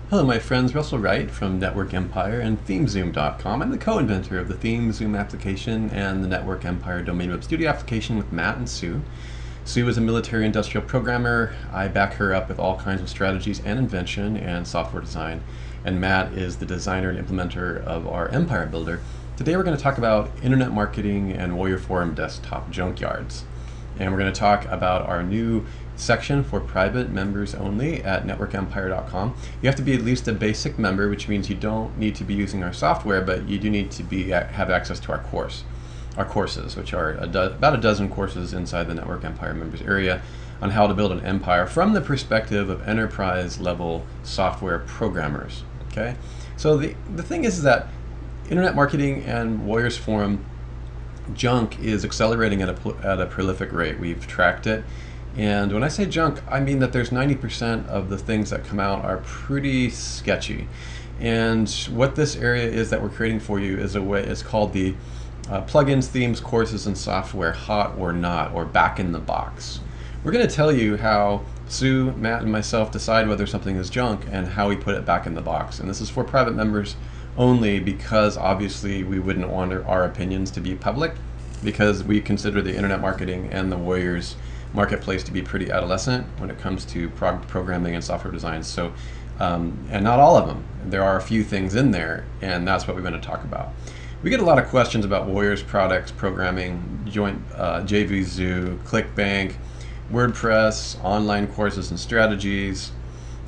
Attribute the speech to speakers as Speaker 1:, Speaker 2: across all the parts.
Speaker 1: Hello my friends, Russell Wright from Network Empire and ThemeZoom.com. I'm the co-inventor of the ThemeZoom application and the Network Empire Domain Web Studio application with Matt and Sue. Sue is a military industrial programmer. I back her up with all kinds of strategies and invention and software design. And Matt is the designer and implementer of our Empire Builder. Today we're going to talk about internet marketing and Warrior Forum desktop junkyards. And we're going to talk about our new section for private members only at networkempire.com. You have to be at least a basic member, which means you don't need to be using our software, but you do need to have access to our courses, which are about a dozen courses inside the Network Empire members area on how to build an empire from the perspective of enterprise level software programmers. Okay, so the thing is that internet marketing and Warriors Forum junk is accelerating at a prolific rate. We've tracked it. And when I say junk, I mean that there's 90% of the things that come out are pretty sketchy. And what this area is that we're creating for you is it's called the plugins, themes, courses, and software, hot or not, or back in the box. We're going to tell you how Sue, Matt, and myself decide whether something is junk and how we put it back in the box. And this is for private members only because obviously we wouldn't want our opinions to be public, because we consider the internet marketing and the Warriors marketplace to be pretty adolescent when it comes to programming and software design. So, and not all of them. There are a few things in there, and that's what we're going to talk about. We get a lot of questions about Warriors products, programming, joint JVZoo, ClickBank, WordPress, online courses and strategies,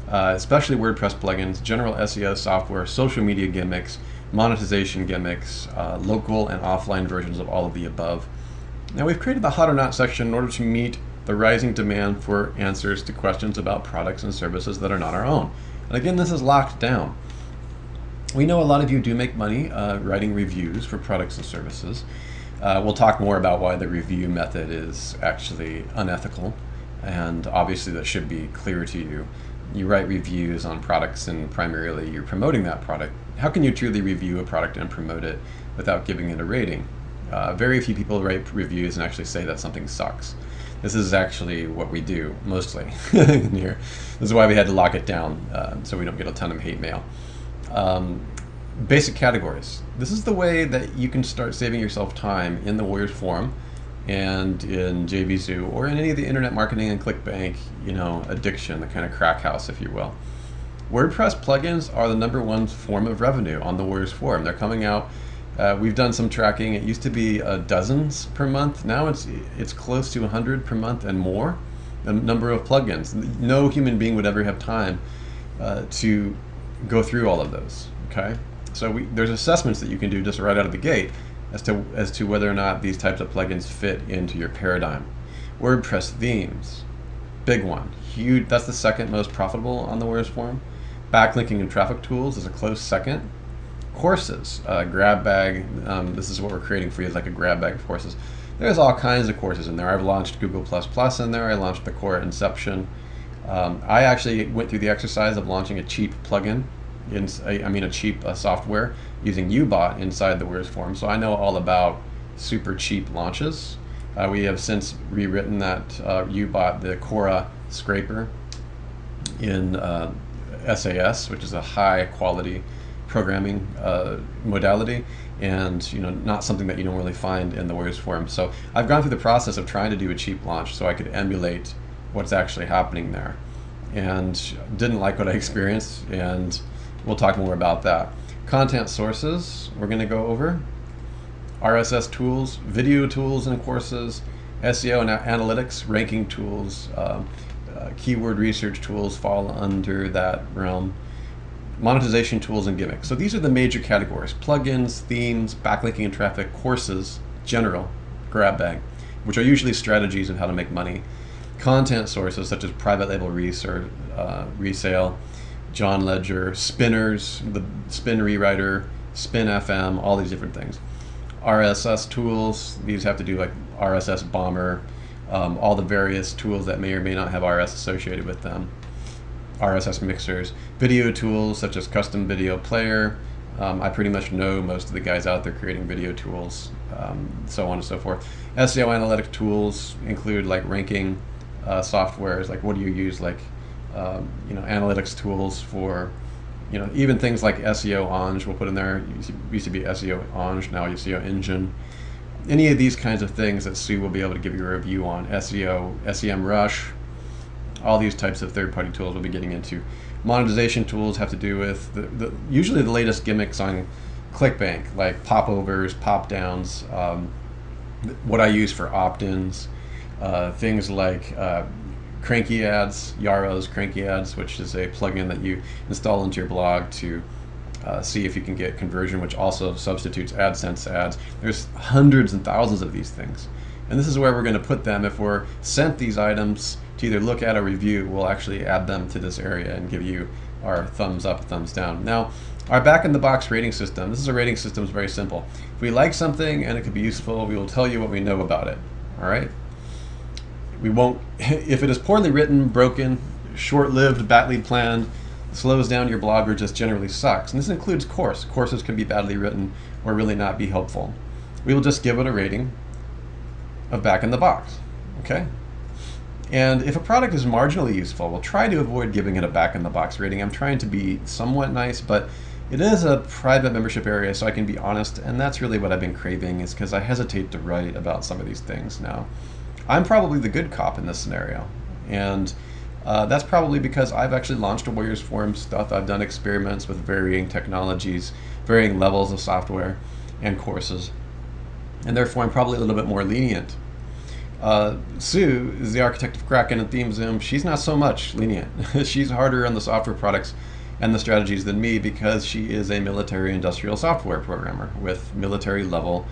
Speaker 1: especially WordPress plugins, general SEO software, social media gimmicks, monetization gimmicks, local and offline versions of all of the above. Now we've created the hot or not section in order to meet the rising demand for answers to questions about products and services that are not our own. And again, this is locked down. We know a lot of you do make money writing reviews for products and services. We'll talk more about why the review method is actually unethical, and obviously that should be clear to you. You write reviews on products and primarily you're promoting that product. How can you truly review a product and promote it without giving it a rating? Very few people write reviews and actually say that something sucks. This is actually what we do mostly in here. This is why we had to lock it down so we don't get a ton of hate mail. Basic categories. This is the way that you can start saving yourself time in the Warriors Forum and in JVZoo or in any of the internet marketing and ClickBank, addiction, the kind of crack house, if you will. WordPress plugins are the #1 form of revenue on the Warriors Forum. They're coming out. We've done some tracking. It used to be dozens per month. Now it's close to 100 per month and more. The number of plugins. No human being would ever have time to go through all of those. Okay, so there's assessments that you can do just right out of the gate as to whether or not these types of plugins fit into your paradigm. WordPress themes, big one, huge. That's the second most profitable on the Warriors Forum. Backlinking and traffic tools is a close second. Courses, grab bag. This is what we're creating for you, like a grab bag of courses. There's all kinds of courses in there. I've launched Google++ in there. I launched the core Inception. I actually went through the exercise of launching a cheap plugin, a cheap software using Ubot inside the Warriors Forum. So I know all about super cheap launches. We have since rewritten that Ubot, the Cora scraper, in SAS, which is a high quality programming modality, and not something that you don't really find in the Warriors Forum. So I've gone through the process of trying to do a cheap launch so I could emulate what's actually happening there, and didn't like what I experienced, and we'll talk more about that. Content sources we're going to go over. RSS tools, video tools and courses, SEO and analytics, ranking tools, keyword research tools fall under that realm. Monetization tools and gimmicks. So these are the major categories: plugins, themes, backlinking and traffic, courses, general, grab bag, which are usually strategies of how to make money. Content sources such as private label resale, John Ledger, spinners, the spin rewriter, spin FM, all these different things. RSS tools, these have to do like RSS bomber, all the various tools that may or may not have RSS associated with them. RSS mixers, video tools such as custom video player. I pretty much know most of the guys out there creating video tools, so on and so forth. SEO analytic tools include like ranking softwares, like what do you use, like analytics tools for even things like SEO Orange we'll put in there. Used to be SEO Orange, now SEO Engine. Any of these kinds of things that Sue will be able to give you a review on. SEO, SEM Rush, all these types of third-party tools we'll be getting into. Monetization tools have to do with usually the latest gimmicks on ClickBank, like popovers, pop-downs, what I use for opt-ins, things like cranky ads, Yaro's cranky ads, which is a plugin that you install into your blog to see if you can get conversion, which also substitutes AdSense ads. There's hundreds and thousands of these things. And this is where we're going to put them. If we're sent these items to either look at or review, we'll actually add them to this area and give you our thumbs up, thumbs down. Now, our back-in-the-box rating system, this is a rating system, is very simple. If we like something and it could be useful, we will tell you what we know about it, all right? We won't, if it is poorly written, broken, short-lived, badly planned, slows down your blog, or just generally sucks, and this includes courses can be badly written or really not be helpful, we will just give it a rating of back in the box, okay? And if a product is marginally useful, we'll try to avoid giving it a back in the box rating. I'm trying to be somewhat nice, but it is a private membership area, so I can be honest, and that's really what I've been craving, is because I hesitate to write about some of these things now. I'm probably the good cop in this scenario, and that's probably because I've actually launched a Warriors Forum stuff. I've done experiments with varying technologies, varying levels of software and courses, and therefore I'm probably a little bit more lenient. Sue is the architect of Kraken and ThemeZoom. She's not so much lenient. She's harder on the software products and the strategies than me, because she is a military industrial software programmer with military level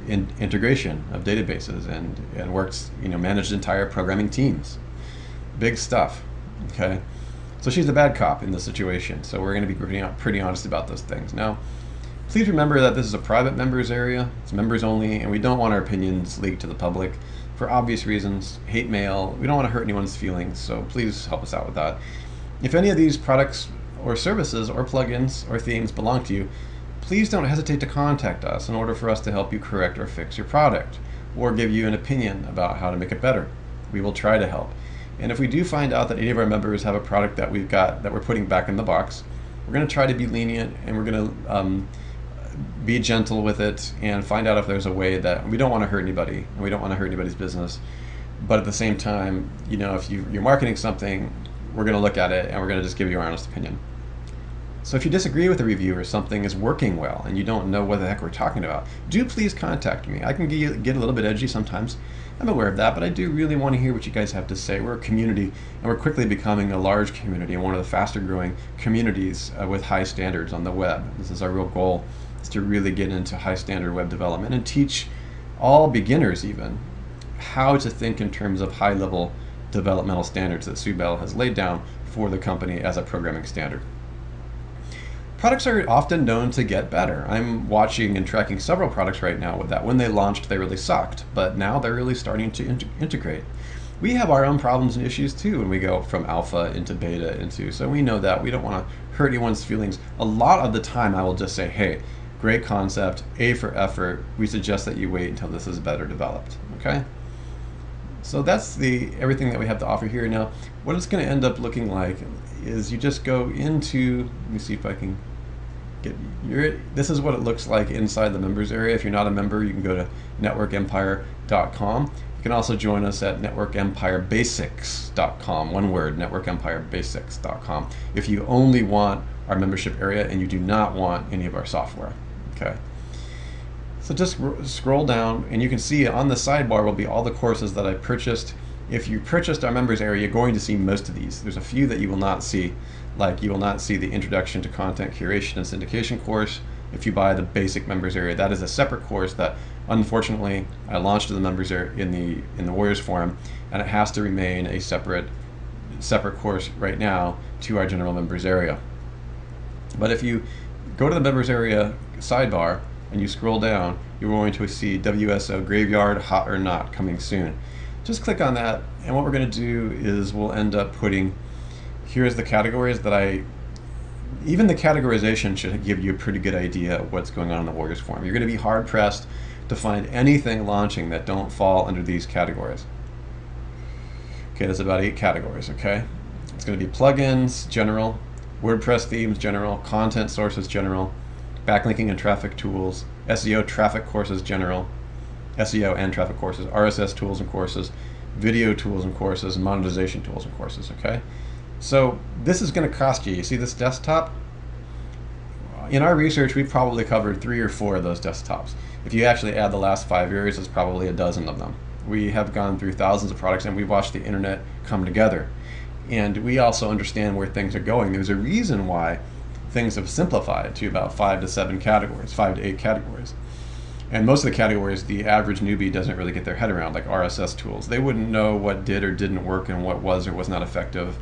Speaker 1: integration of databases and works, managed entire programming teams. Big stuff, okay? So she's the bad cop in this situation. So we're going to be pretty honest about those things. Now, please remember that this is a private members area. It's members only, and we don't want our opinions leaked to the public for obvious reasons. Hate mail, we don't want to hurt anyone's feelings, so please help us out with that. If any of these products or services or plugins or themes belong to you, please don't hesitate to contact us in order for us to help you correct or fix your product, or give you an opinion about how to make it better. We will try to help. And if we do find out that any of our members have a product that we've got that we're putting back in the box, we're going to try to be lenient, and we're going to be gentle with it and find out if there's a way that we don't want to hurt anybody, and we don't want to hurt anybody's business. But at the same time, if you're marketing something, we're going to look at it and we're going to just give you our honest opinion. So if you disagree with a review or something is working well and you don't know what the heck we're talking about, do please contact me. I can get a little bit edgy sometimes. I'm aware of that, but I do really want to hear what you guys have to say. We're a community, and we're quickly becoming a large community and one of the faster growing communities with high standards on the web. This is our real goal, is to really get into high standard web development and teach all beginners even how to think in terms of high level developmental standards that Sue Bell has laid down for the company as a programming standard. Products are often known to get better. I'm watching and tracking several products right now with that. When they launched, they really sucked, but now they're really starting to integrate. We have our own problems and issues too when we go from alpha into beta so we know that. We don't want to hurt anyone's feelings. A lot of the time I will just say, hey, great concept, A for effort. We suggest that you wait until this is better developed, okay? So that's everything that we have to offer here. Now, what it's going to end up looking like is you just go into, let me see if I can this is what it looks like inside the members area. If you're not a member, you can go to networkempire.com. You can also join us at networkempirebasics.com, one word, networkempirebasics.com, if you only want our membership area and you do not want any of our software, okay? So just scroll down and you can see on the sidebar will be all the courses that I purchased. If you purchased our members area, you're going to see most of these. There's a few that you will not see, like you will not see the Introduction to Content Curation and Syndication course. If you buy the basic members area, that is a separate course that unfortunately I launched to the members area in the Warriors Forum, and it has to remain a separate course right now to our general members area. But if you go to the members area sidebar and you scroll down, you're going to see WSO Graveyard Hot or Not coming soon. Just click on that, and what we're going to do is we'll end up putting, here's the categories that even the categorization should give you a pretty good idea of what's going on in the Warriors Forum. You're going to be hard pressed to find anything launching that don't fall under these categories. Okay, there's about 8 categories, okay? It's going to be plugins, general, WordPress themes general, content sources general, backlinking and traffic tools, SEO traffic courses general, SEO and traffic courses, RSS tools and courses, video tools and courses, and monetization tools and courses, okay? So this is going to cost you. You see this desktop? In our research, we've probably covered 3 or 4 of those desktops. If you actually add the last 5 years, it's probably a dozen of them. We have gone through thousands of products, and we've watched the internet come together. And we also understand where things are going. There's a reason why things have simplified to about 5 to 7 categories, 5 to 8 categories. And most of the categories, the average newbie doesn't really get their head around, like RSS tools. They wouldn't know what did or didn't work and what was or was not effective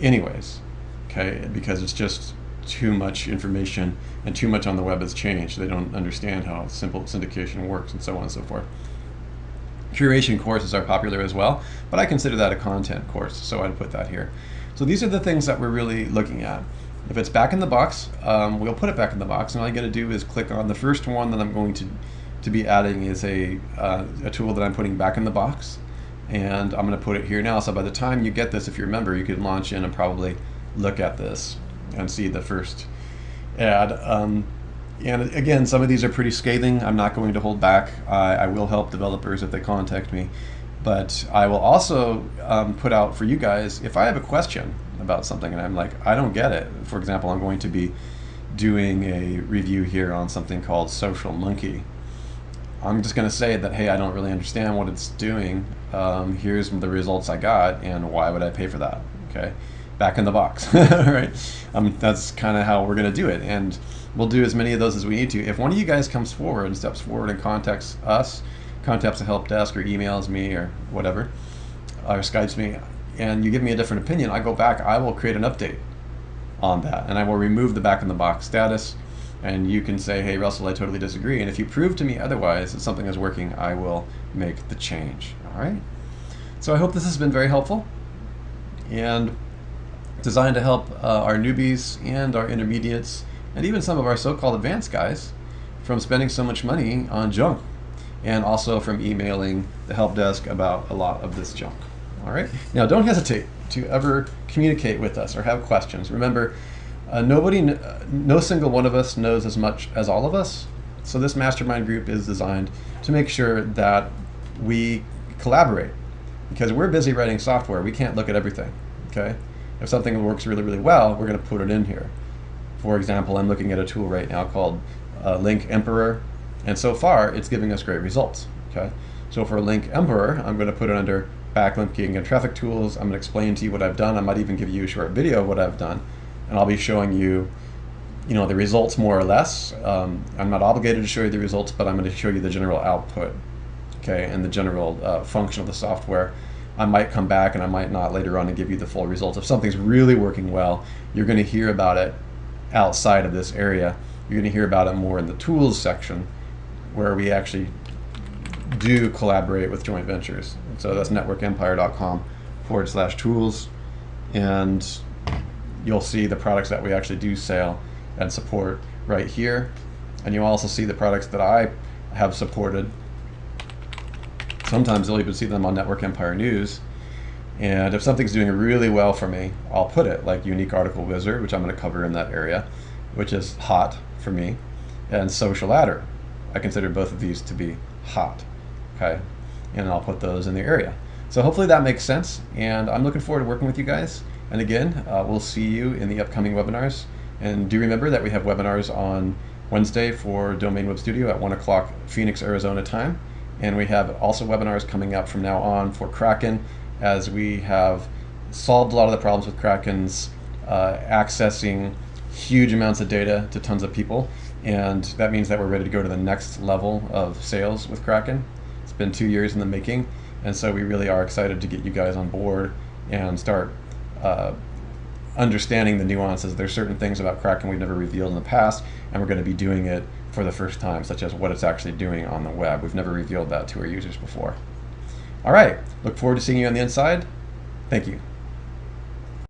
Speaker 1: anyways, okay? Because it's just too much information and too much on the web has changed. They don't understand how simple syndication works and so on and so forth. Curation courses are popular as well, but I consider that a content course, so I'd put that here. So these are the things that we're really looking at. If it's back in the box, we'll put it back in the box, and all you got to do is click on the first one that I'm going to be adding is a tool that I'm putting back in the box, and I'm going to put it here now. So by the time you get this, if you remember, you could launch in and probably look at this and see the first ad. And again, some of these are pretty scathing. I'm not going to hold back. I will help developers if they contact me, but I will also put out for you guys, if I have a question about something and I'm like, I don't get it. For example, I'm going to be doing a review here on something called Social Monkey. I'm just going to say that, hey, I don't really understand what it's doing. Here's the results I got, and why would I pay for that? Okay, back in the box. All right, that's kind of how we're going to do it, and we'll do as many of those as we need to. If one of you guys comes forward and steps forward and contacts us, contacts the help desk or emails me or whatever, or Skypes me, and you give me a different opinion, I go back, I will create an update on that, and I will remove the back in the box status, and you can say, hey Russell, I totally disagree, and if you prove to me otherwise that something is working, I will make the change. All right, so I hope this has been very helpful and designed to help our newbies and our intermediates and even some of our so-called advanced guys from spending so much money on junk, and also from emailing the help desk about a lot of this junk. All right, now don't hesitate to ever communicate with us or have questions. Remember, no single one of us knows as much as all of us, so this mastermind group is designed to make sure that we collaborate, because we're busy writing software. We can't look at everything, okay? If something works really, really well, we're going to put it in here. For example, I'm looking at a tool right now called Link Emperor, and so far it's giving us great results, okay? So for Link Emperor, I'm going to put it under backlinking and traffic tools. I'm going to explain to you what I've done. I might even give you a short video of what I've done, and I'll be showing you, the results more or less. I'm not obligated to show you the results, but I'm going to show you the general output, okay, and the general function of the software. I might come back and I might not later on and give you the full results. If something's really working well, you're going to hear about it outside of this area. You're going to hear about it more in the tools section, where we actually do collaborate with joint ventures. So that's networkempire.com/tools, and you'll see the products that we actually do sell and support right here, and you'll also see the products that I have supported. Sometimes you'll even see them on Network Empire News, and if something's doing really well for me, I'll put it, like Unique Article Wizard, which I'm going to cover in that area, which is hot for me, and Social Adder. I consider both of these to be hot, okay, and I'll put those in the area. So hopefully that makes sense, and I'm looking forward to working with you guys. And again, we'll see you in the upcoming webinars, and do remember that we have webinars on Wednesday for Domain Web Studio at 1 o'clock Phoenix, Arizona time, and we have also webinars coming up from now on for Kraken, as we have solved a lot of the problems with Kraken's accessing huge amounts of data to tons of people, and that means that we're ready to go to the next level of sales with Kraken. It's been 2 years in the making, and so we really are excited to get you guys on board and start understanding the nuances. There's certain things about Kraken we've never revealed in the past, and we're going to be doing it for the first time, such as what it's actually doing on the web. We've never revealed that to our users before. All right, look forward to seeing you on the inside. Thank you.